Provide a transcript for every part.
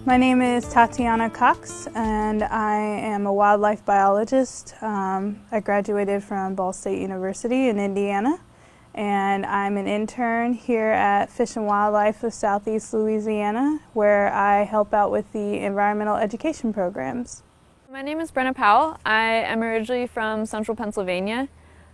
My name is Tatiana Cox, and I am a wildlife biologist. I graduated from Ball State University in Indiana, and I'm an intern here at Fish and Wildlife of Southeast Louisiana, where I help out with the environmental education programs. My name is Brenna Powell. I am originally from Central Pennsylvania,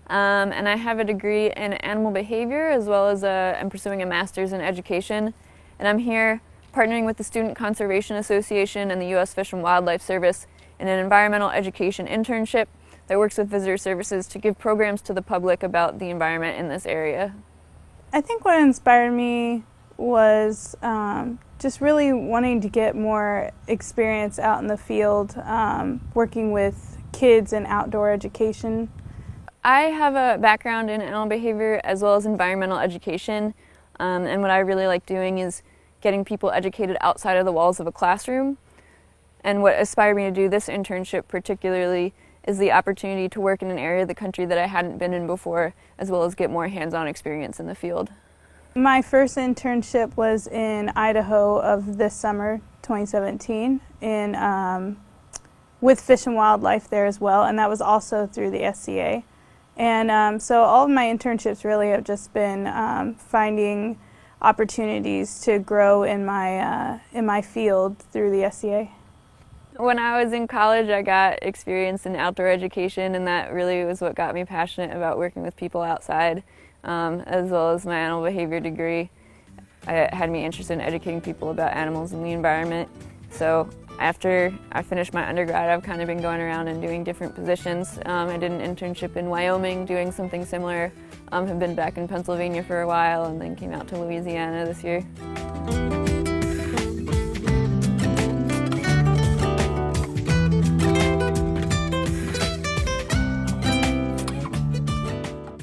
and I have a degree in animal behavior as well as I'm pursuing a master's in education. And I'm here partnering with the Student Conservation Association and the U.S. Fish and Wildlife Service in an environmental education internship that works with visitor services to give programs to the public about the environment in this area. I think what inspired me was just really wanting to get more experience out in the field, working with kids in outdoor education. I have a background in animal behavior as well as environmental education, and what I really like doing is getting people educated outside of the walls of a classroom. And what inspired me to do this internship particularly is the opportunity to work in an area of the country that I hadn't been in before, as well as get more hands-on experience in the field. My first internship was in Idaho of this summer, 2017, with Fish and Wildlife there as well, and that was also through the SCA. And so all of my internships really have just been finding opportunities to grow in my field through the SCA. When I was in college, I got experience in outdoor education, and that really was what got me passionate about working with people outside, as well as my animal behavior degree. It had me interested in educating people about animals and the environment. So after I finished my undergrad, I've kind of been going around and doing different positions. I did an internship in Wyoming doing something similar. Have been back in Pennsylvania for a while and then came out to Louisiana this year.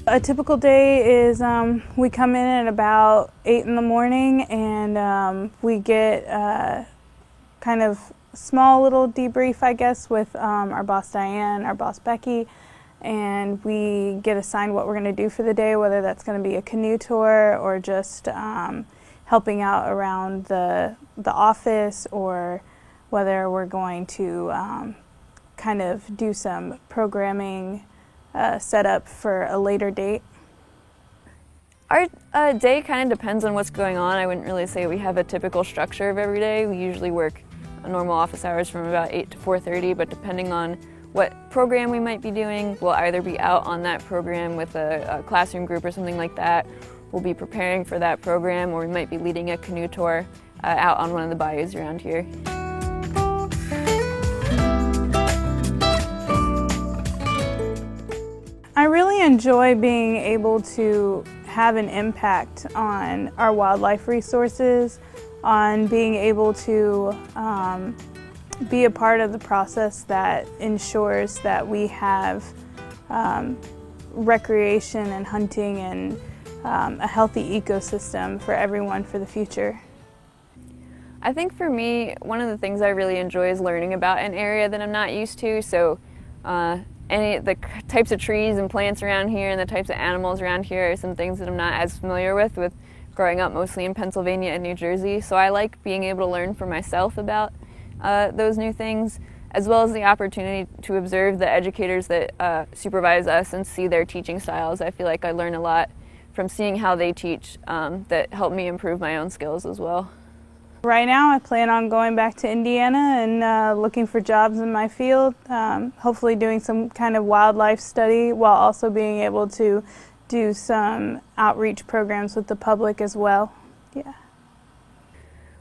A typical day is we come in at about 8 in the morning, and we get kind of small little debrief, I guess, with our boss Diane, our boss Becky, and we get assigned what we're going to do for the day, whether that's going to be a canoe tour or just helping out around the office, or whether we're going to kind of do some programming set up for a later date. Our day kind of depends on what's going on. I wouldn't really say we have a typical structure of every day. We usually work normal office hours from about 8 to 4:30, but depending on what program we might be doing, we'll either be out on that program with a classroom group or something like that. We'll be preparing for that program, or we might be leading a canoe tour out on one of the bayous around here. I really enjoy being able to have an impact on our wildlife resources, on being able to be a part of the process that ensures that we have recreation and hunting and a healthy ecosystem for everyone for the future. I think for me, one of the things I really enjoy is learning about an area that I'm not used to. So the types of trees and plants around here and the types of animals around here are some things that I'm not as familiar with growing up mostly in Pennsylvania and New Jersey. So I like being able to learn for myself about those new things, as well as the opportunity to observe the educators that supervise us and see their teaching styles. I feel like I learn a lot from seeing how they teach that help me improve my own skills as well. Right now I plan on going back to Indiana and looking for jobs in my field, hopefully doing some kind of wildlife study while also being able to do some outreach programs with the public as well. Yeah.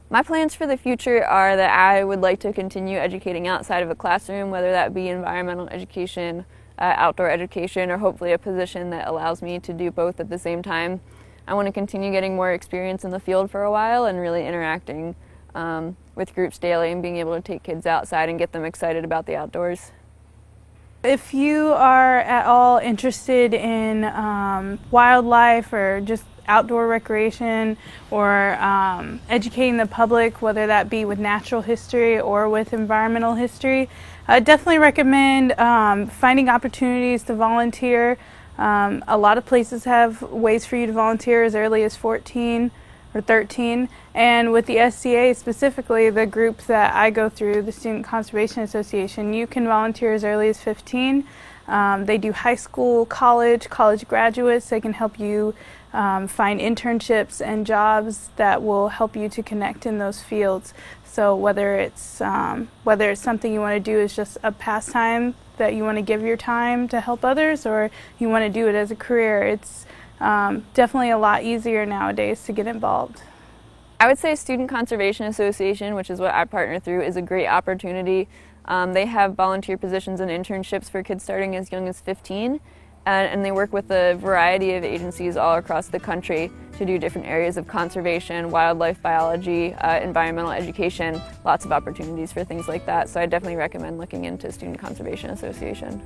My plans for the future are that I would like to continue educating outside of a classroom, whether that be environmental education, outdoor education, or hopefully a position that allows me to do both at the same time. I want to continue getting more experience in the field for a while and really interacting with groups daily and being able to take kids outside and get them excited about the outdoors. If you are at all interested in wildlife or just outdoor recreation, or educating the public, whether that be with natural history or with environmental history, I definitely recommend finding opportunities to volunteer. A lot of places have ways for you to volunteer as early as 14. or 13. And with the SCA specifically, the group that I go through, the Student Conservation Association, you can volunteer as early as 15. They do high school, college graduates. They can help you find internships and jobs that will help you to connect in those fields. So whether it's something you want to do as just a pastime that you want to give your time to help others, or you want to do it as a career, it's definitely a lot easier nowadays to get involved. I would say Student Conservation Association, which is what I partner through, is a great opportunity. They have volunteer positions and internships for kids starting as young as 15, and they work with a variety of agencies all across the country to do different areas of conservation, wildlife biology, environmental education, lots of opportunities for things like that. So I definitely recommend looking into Student Conservation Association.